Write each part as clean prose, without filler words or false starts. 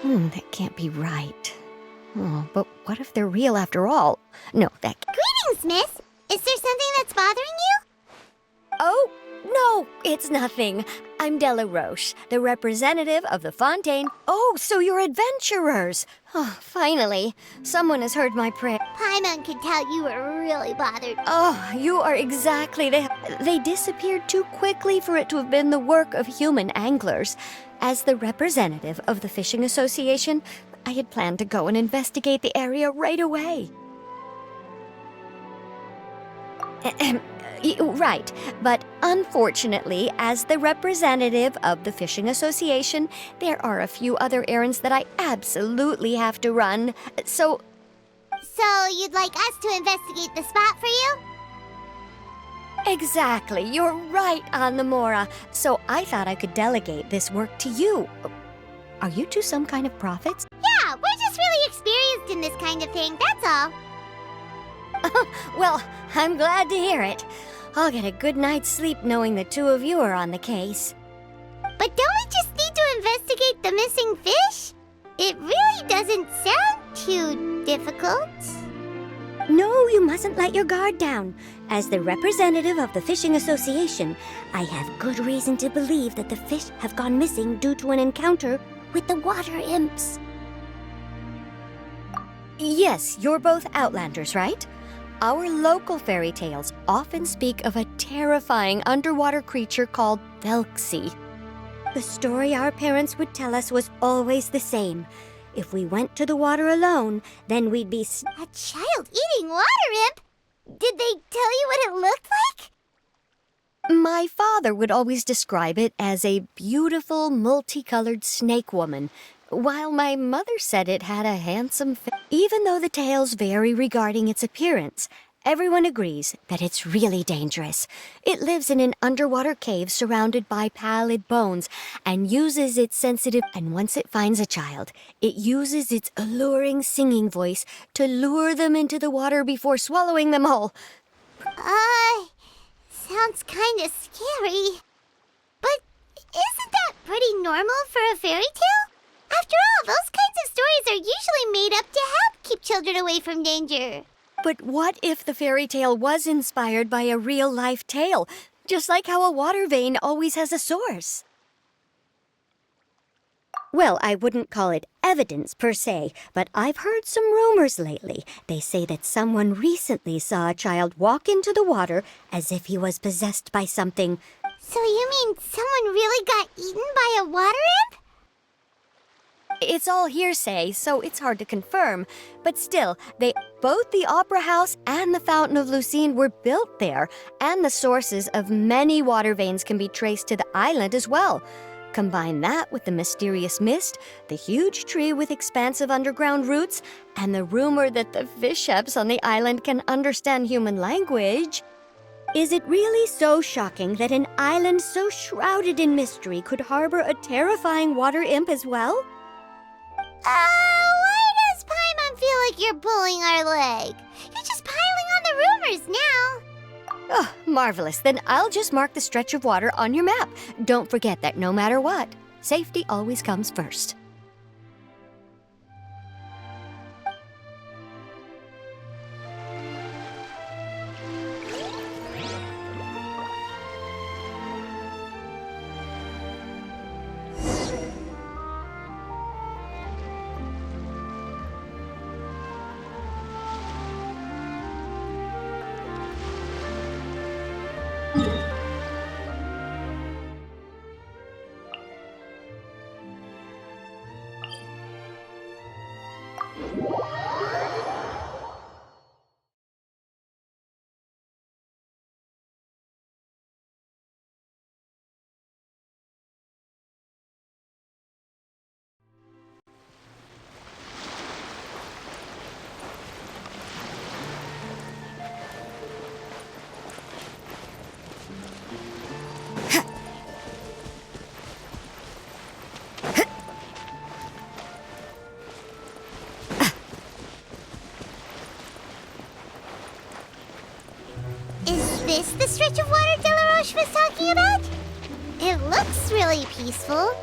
That can't be right. Oh, but what if they're real after all? No, that... Greetings, miss. Is there something that's bothering you? Oh, no, it's nothing. I'm Della Roche, the representative of the Fontaine. Oh, so you're adventurers. Oh, finally, someone has heard my prayer. Paimon could tell you were really bothered. Oh, you are exactly. They disappeared too quickly for it to have been the work of human anglers. As the representative of the Fishing Association, I had planned to go and investigate the area right away. Right, but unfortunately, as the representative of the Fishing Association, there are a few other errands that I absolutely have to run, so... So you'd like us to investigate the spot for you? Exactly, you're right on the Mora, so I thought I could delegate this work to you. Are you two some kind of prophets? Yeah, we're just really experienced in this kind of thing, that's all. Well, I'm glad to hear it. I'll get a good night's sleep knowing the two of you are on the case. But don't we just need to investigate the missing fish? It really doesn't sound too difficult. No, you mustn't let your guard down. As the representative of the Fishing Association, I have good reason to believe that the fish have gone missing due to an encounter with the water imps. Yes, you're both Outlanders, right? Our local fairy tales often speak of a terrifying underwater creature called Thelxie. The story our parents would tell us was always the same. If we went to the water alone, then we'd be... A child-eating water imp? Did they tell you what it looked like? My father would always describe it as a beautiful, multicolored snake woman, while my mother said it had a handsome face. Even though the tales vary regarding its appearance, everyone agrees that it's really dangerous. It lives in an underwater cave surrounded by pallid bones and uses its sensitive... And once it finds a child, it uses its alluring singing voice to lure them into the water before swallowing them whole. Sounds kinda scary. But isn't that pretty normal for a fairy tale? After all, those kinds of stories are usually made up to help keep children away from danger. But what if the fairy tale was inspired by a real-life tale, just like how a water vein always has a source? Well, I wouldn't call it evidence per se, but I've heard some rumors lately. They say that someone recently saw a child walk into the water as if he was possessed by something. So you mean someone really got eaten by a water imp? It's all hearsay, so it's hard to confirm. But still, both the Opera House and the Fountain of Lucine were built there, and the sources of many water veins can be traced to the island as well. Combine that with the mysterious mist, the huge tree with expansive underground roots, and the rumor that the fish-eps on the island can understand human language. Is it really so shocking that an island so shrouded in mystery could harbor a terrifying water imp as well? Why does Paimon feel like you're pulling our leg? You're just piling on the rumors now. Oh, marvelous. Then I'll just mark the stretch of water on your map. Don't forget that no matter what, safety always comes first. Is this the stretch of water Della Roche was talking about? It looks really peaceful.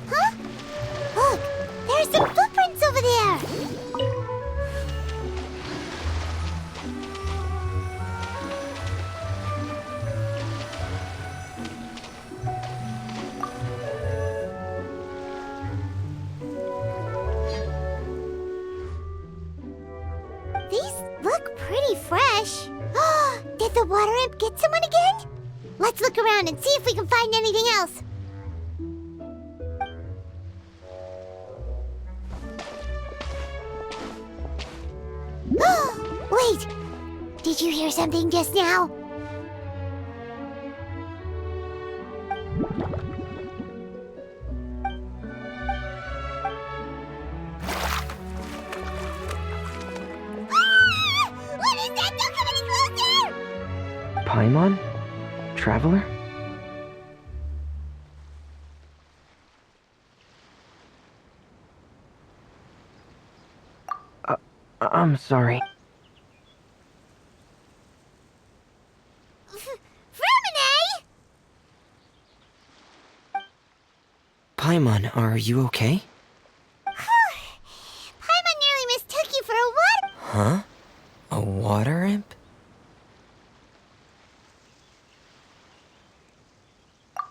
Huh? Look, there's There's some footprints over there! These look pretty fresh. Did the water imp get someone again? Let's look around and see if we can find anything else. Wait! Did you hear something just now? What is that? Don't come any closer! Paimon? Traveler? I'm sorry. Fremine! Paimon, are you okay? Paimon nearly mistook you for a what? Huh? A water imp?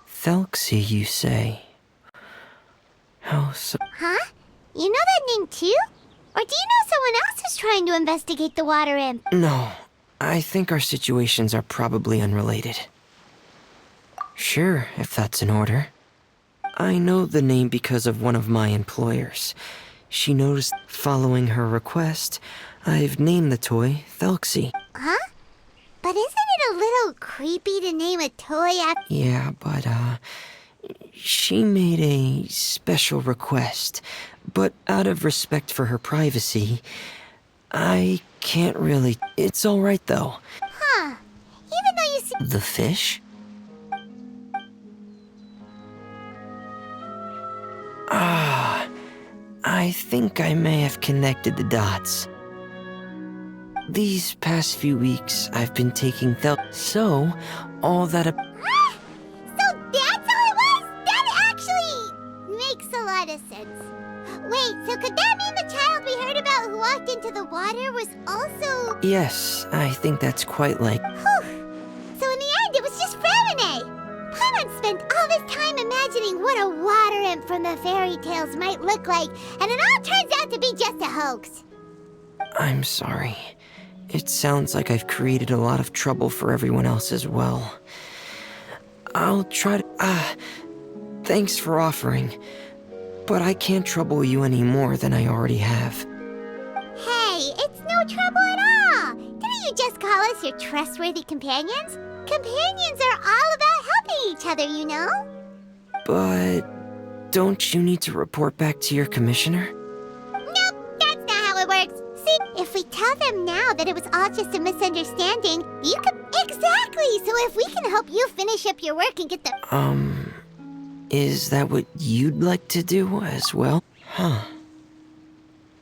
Thelxie, you say? How so? Huh? You know that name too? Or do you know someone else is trying to investigate the water imp? No, I think our situations are probably unrelated. Sure, if that's in order. I know the name because of one of my employers. She noticed following her request, I've named the toy Thelxie. Huh? But isn't it a little creepy to name a toy after... Yeah, but, she made a special request. But out of respect for her privacy, I can't really... It's alright, though. Huh. Even though you see... The fish? Ah, I think I may have connected the dots. These past few weeks, I've been taking so, all that... So that's how it was? That actually makes a lot of sense. Wait, so could that mean the child we heard about who walked into the water was also... Yes, I think that's quite like... Whew. So in the end, it was just Fremine. Paimon spent all this time imagining what a water imp from the fairy tales might look like, and it all turns out to be just a hoax. I'm sorry. It sounds like I've created a lot of trouble for everyone else as well. I'll try to... thanks for offering. But I can't trouble you any more than I already have. Hey, it's no trouble at all. Didn't you just call us your trustworthy companions? Companions are all about helping each other, you know? But... don't you need to report back to your commissioner? Nope, that's not how it works. See, if we tell them now that it was all just a misunderstanding, you could... Exactly! So if we can help you finish up your work and get the... Is that what you'd like to do as well? Huh.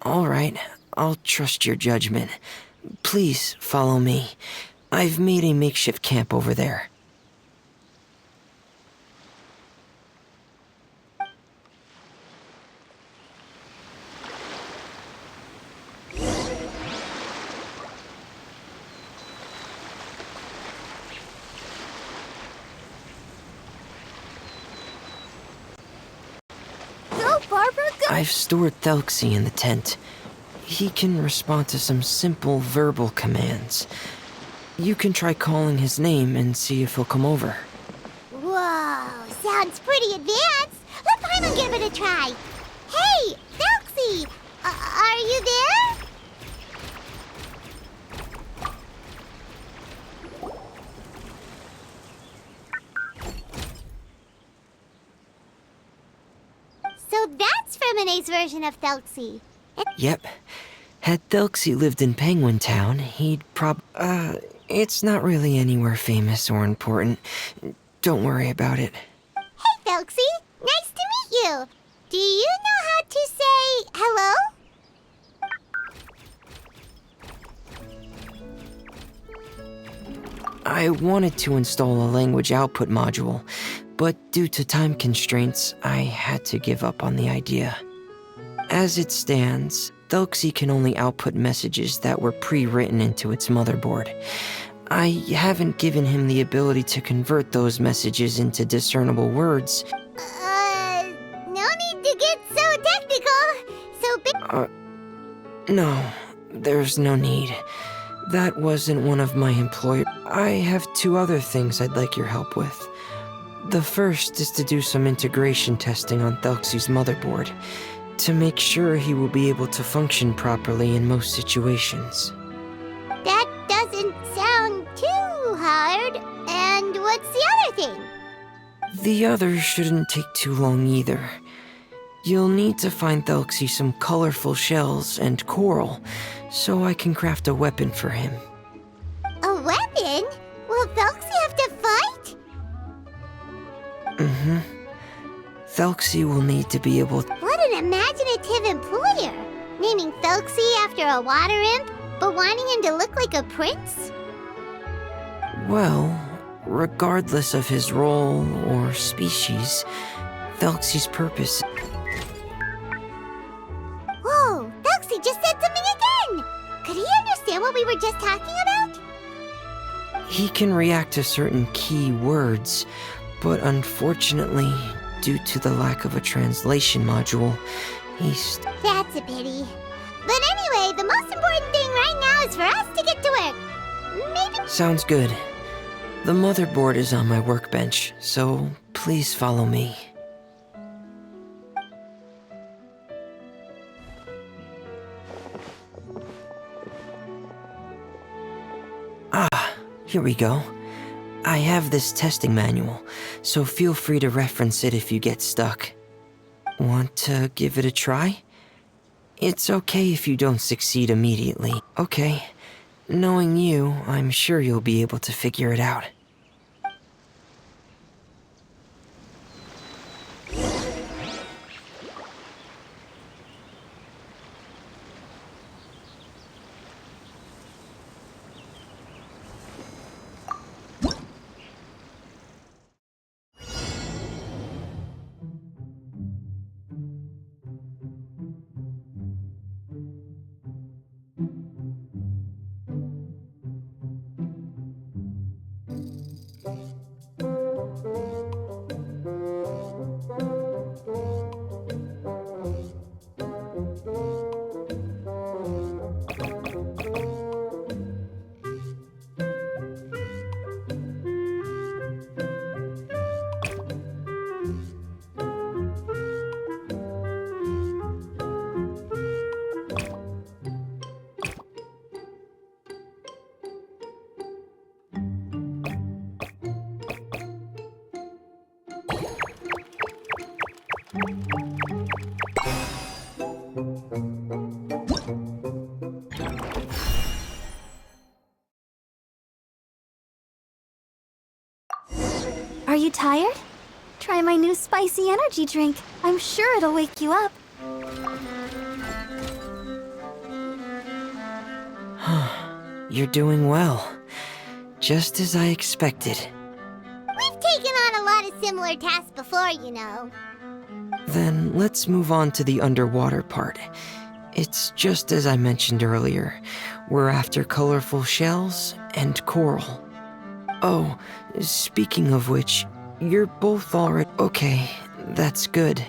Alright, I'll trust your judgment. Please follow me. I've made a makeshift camp over there. I've stored Thelxie in the tent. He can respond to some simple verbal commands. You can try calling his name and see if he'll come over. Whoa, sounds pretty advanced. Let Paimon give it a try. Hey, Thelxie, are you there? So that's Fremine's version of Thelxie. Yep. Had Thelxie lived in Penguin Town, he'd it's not really anywhere famous or important. Don't worry about it. Hey, Thelxie, nice to meet you. Do you know how to say hello? I wanted to install a language output module, but due to time constraints, I had to give up on the idea. As it stands, Thelxie can only output messages that were pre-written into its motherboard. I haven't given him the ability to convert those messages into discernible words. No need to get so technical. So No, there's no need. That wasn't one of my employers. I have 2 other things I'd like your help with. The first is to do some integration testing on Thelxie's motherboard, to make sure he will be able to function properly in most situations. that doesn't sound too hard. And what's the other thing? The other shouldn't take too long either. You'll need to find Thelxie some colorful shells and coral, so I can craft a weapon for him. A weapon? Will Thelxie have to fight? Thelxie will need to be able to... What an imaginative employer! Naming Thelxie after a water imp, but wanting him to look like a prince? Well, regardless of his role or species, Thelxie's purpose... Whoa, Thelxie just said something again! Could he understand what we were just talking about? He can react to certain key words, but unfortunately, due to the lack of a translation module, he's... That's a pity. But anyway, the most important thing right now is for us to get to work. Maybe... Sounds good. The motherboard is on my workbench, so please follow me. Here we go. I have this testing manual, so feel free to reference it if you get stuck. Want to give it a try? It's okay if you don't succeed immediately. Okay. Knowing you, I'm sure you'll be able to figure it out. Are you tired? Try my new spicy energy drink. I'm sure it'll wake you up. You're doing well. Just as I expected. We've taken on a lot of similar tasks before, you know. Then let's move on to the underwater part. It's just as I mentioned earlier. We're after colorful shells and coral. Oh, speaking of which, you're both already... Okay, that's good.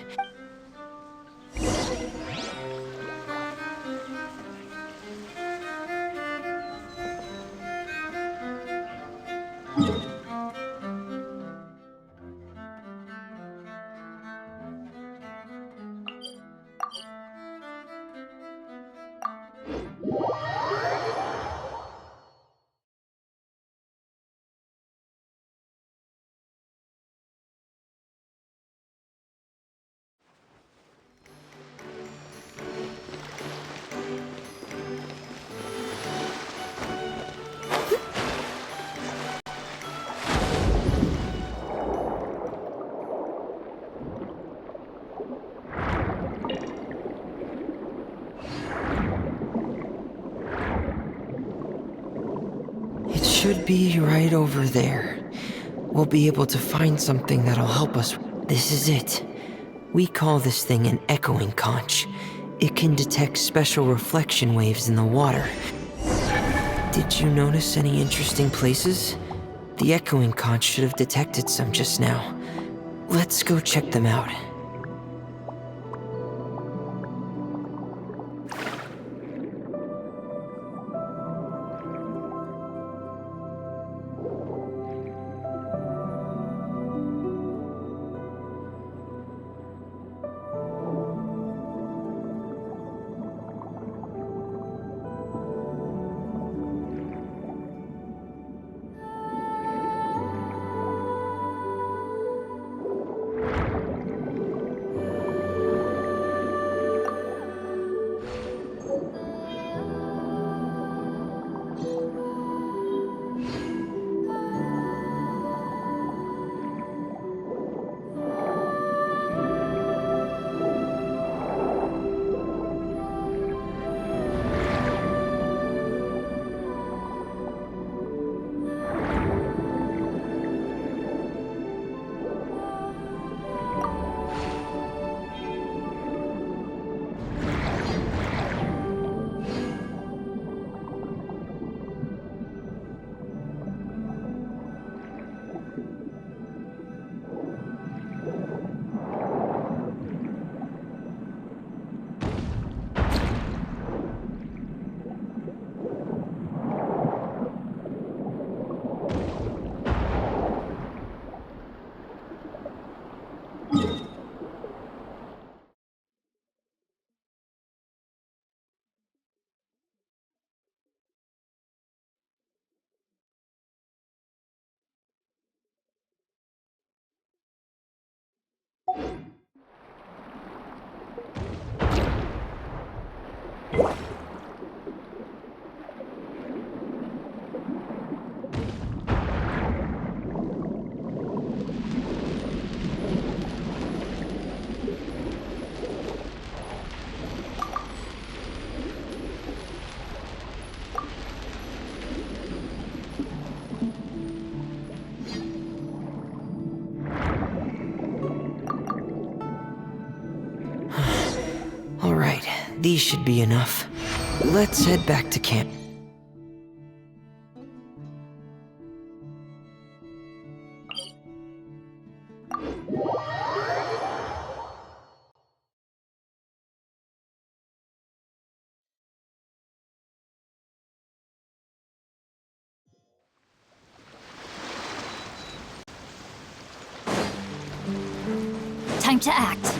Should be right over there. We'll be able to find something that'll help us. This is it. We call this thing an echoing conch. It can detect special reflection waves in the water. Did you notice any interesting places? The echoing conch should have detected some just now. Let's go check them out. Alright, these should be enough. Let's head back to camp. Time to act.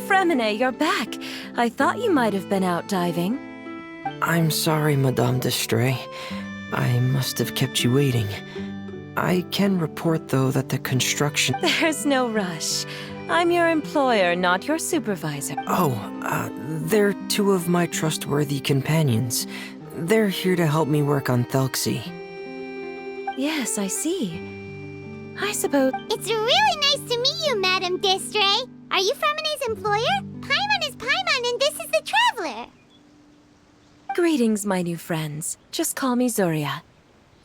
Fremine, you're back. I thought you might have been out diving. I'm sorry, Madame d'Estray. I must have kept you waiting. I can report, though, that the construction... There's no rush. I'm your employer, not your supervisor. They're two of my trustworthy companions. They're here to help me work on Thelxie. Yes, I see. I suppose... It's really nice to meet you, Madame d'Estray. Are you Fremine's employer? Paimon is Paimon, and this is the Traveler. Greetings, my new friends. Just call me Zuria.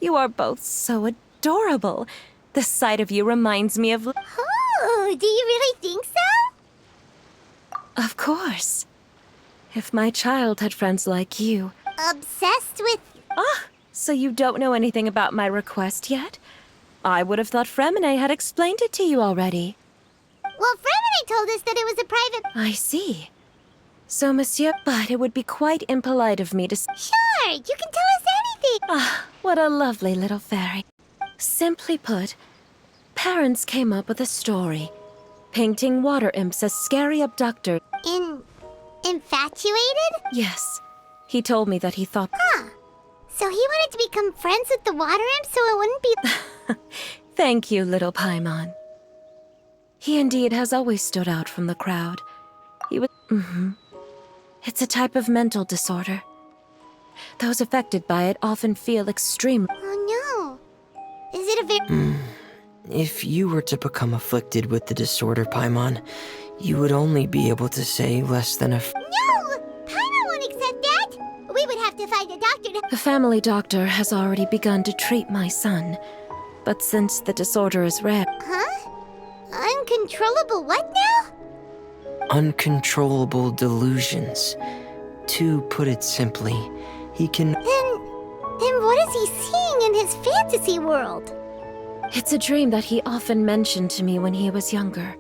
You are both so adorable. The sight of you reminds me of... Oh, do you really think so? Of course. If my child had friends like you... Obsessed with... Ah, so you don't know anything about my request yet? I would have thought Fremine had explained it to you already. Well, Fremine told us that it was a private... I see. So, monsieur, but it would be quite impolite of me to... Sure, you can tell us anything. Ah, what a lovely little fairy. Simply put, parents came up with a story, painting water imps as scary abductors. In Infatuated? Yes. He told me that he thought... So he wanted to become friends with the water imp so it wouldn't be... Thank you, little Paimon. He indeed has always stood out from the crowd. He was... It's a type of mental disorder. Those affected by it often feel extreme... Oh no. Is it a very... If you were to become afflicted with the disorder, Paimon, you would only be able to say less than a... No! Paimon won't accept that! We would have to find a doctor to... The family doctor has already begun to treat my son. But since the disorder is rare... Huh? Uncontrollable what now? Uncontrollable delusions. To put it simply, he can... Then what is he seeing in his fantasy world? It's a dream that he often mentioned to me when he was younger.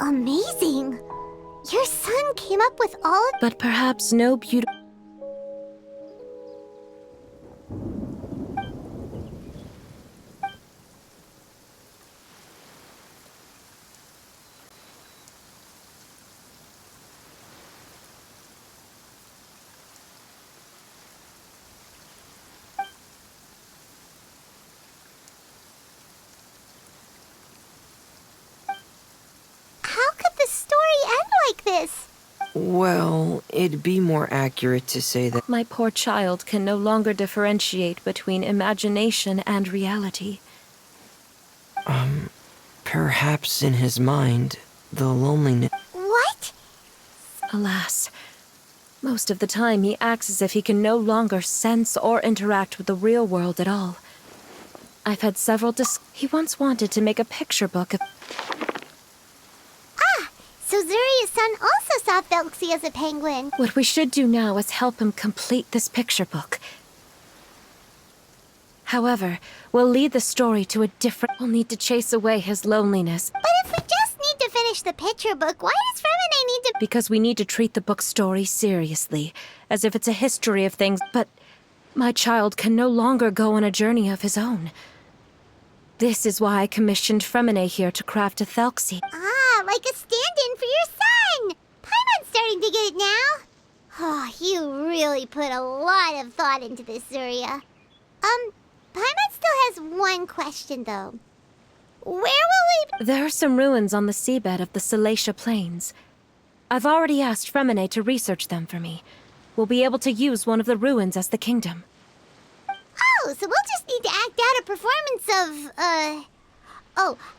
Amazing! Your son came up with all of... But perhaps no beauty... How could the story end like this? Well, it'd be more accurate to say that... My poor child can no longer differentiate between imagination and reality. Perhaps in his mind, the loneliness... What? Alas, most of the time he acts as if he can no longer sense or interact with the real world at all. I've had several He once wanted to make a picture book of... So Zuria's son also saw Thelxie as a penguin. What we should do now is help him complete this picture book. However, we'll lead the story to a different... We'll need to chase away his loneliness. But if we just need to finish the picture book, why does Fremine need to... Because we need to treat the book's story seriously, as if it's a history of things. But my child can no longer go on a journey of his own. This is why I commissioned Fremine here to craft a Thelxie. Ah, like a stand-in for your son! Paimon's starting to get it now. Oh, you really put a lot of thought into this, Zuria. Paimon still has one question, though. Where will we... There are some ruins on the seabed of the Salacia Plains. I've already asked Fremine to research them for me. We'll be able to use one of the ruins as the kingdom. Oh, so we'll just need to act out a performance of,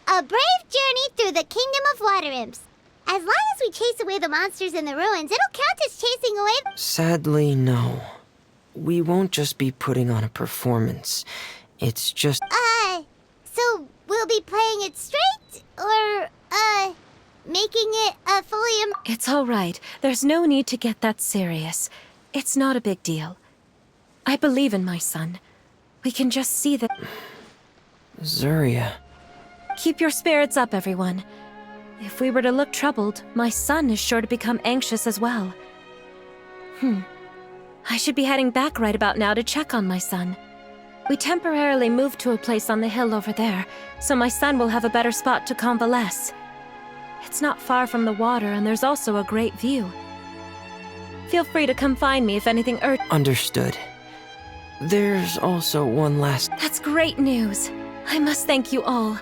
a brave journey through the kingdom of water imps. As long as we chase away the monsters in the ruins, it'll count as chasing away... Sadly, no. We won't just be putting on a performance. It's just... So we'll be playing it straight? Or, making it a fully... It's all right. There's no need to get that serious. It's not a big deal. I believe in my son. We can just see that... Zuria. Keep your spirits up, everyone. If we were to look troubled, my son is sure to become anxious as well. I should be heading back right about now to check on my son. We temporarily moved to a place on the hill over there, so my son will have a better spot to convalesce. It's not far from the water, and there's also a great view. Feel free to come find me if anything Understood. There's also one last... That's great news. I must thank you all.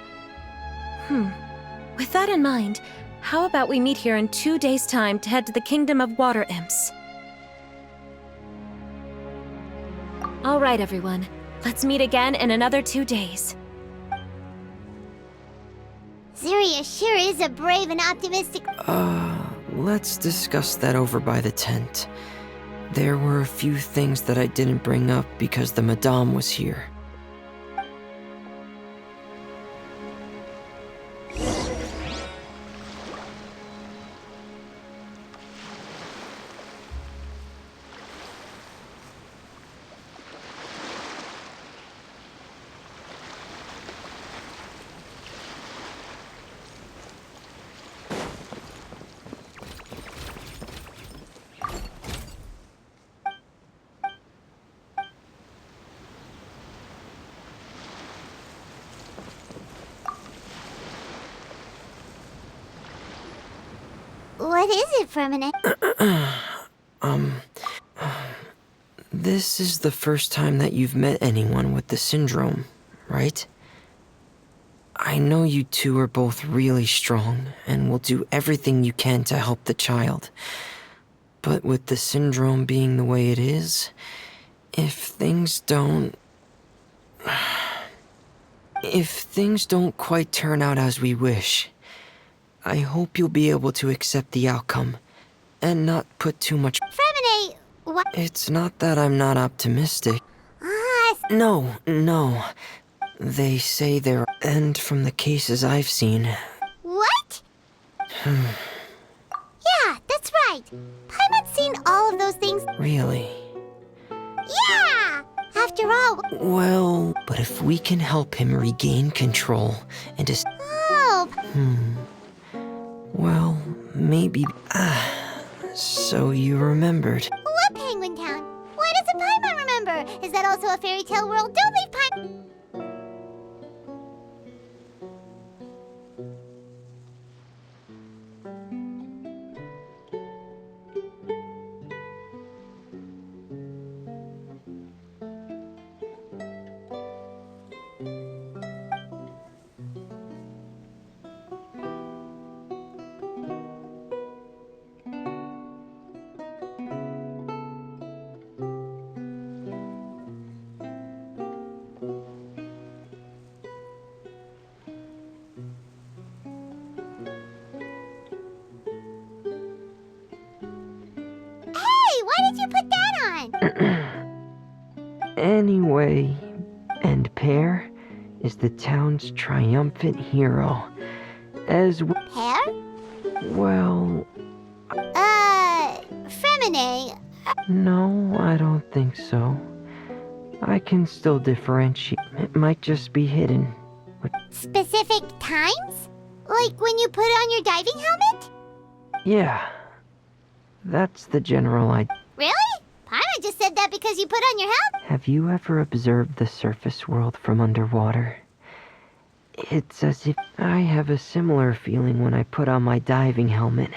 With that in mind, how about we meet here in 2 days' time to head to the Kingdom of Water Imps? All right, everyone. Let's meet again in another 2 days. Zuria sure is a brave and optimistic... Let's discuss that over by the tent. There were a few things that I didn't bring up because the Madame was here. What is it, Fermine? This is the first time that you've met anyone with the syndrome, right? I know you two are both really strong and will do everything you can to help the child. But with the syndrome being the way it is, if things don't quite turn out as we wish, I hope you'll be able to accept the outcome and not put too much... Fermine, what? It's not that I'm not optimistic. No. They say they're... And from the cases I've seen... What? Yeah, that's right. Paimon's seen all of those things. Really? Yeah! After all... Well, but if we can help him regain control and just... Oh... Well, maybe... So you remembered. What Penguin Town? Why doesn't Paimon remember? Is that also a fairy tale world? Don't leave Paimon... Why did you put that on? Anyway, and Pear is the town's triumphant hero. As Hair? well... Femine. No, I don't think so. I can still differentiate. It might just be hidden. Specific times? Like when you put on your diving helmet? Yeah. That's the general idea. Really? Paimon just said that because you put on your helmet. Have you ever observed the surface world from underwater? It's as if I have a similar feeling when I put on my diving helmet.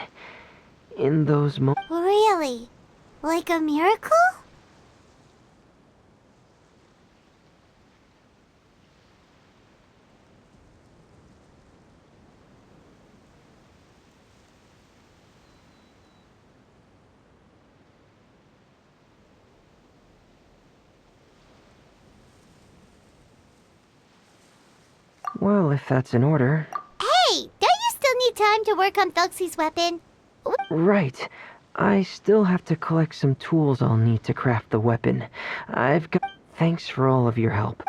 In those moments... Really? Like a miracle? Well, if that's in order. Hey, don't you still need time to work on Thelxie's weapon? Right. I still have to collect some tools I'll need to craft the weapon. I've got... Thanks for all of your help.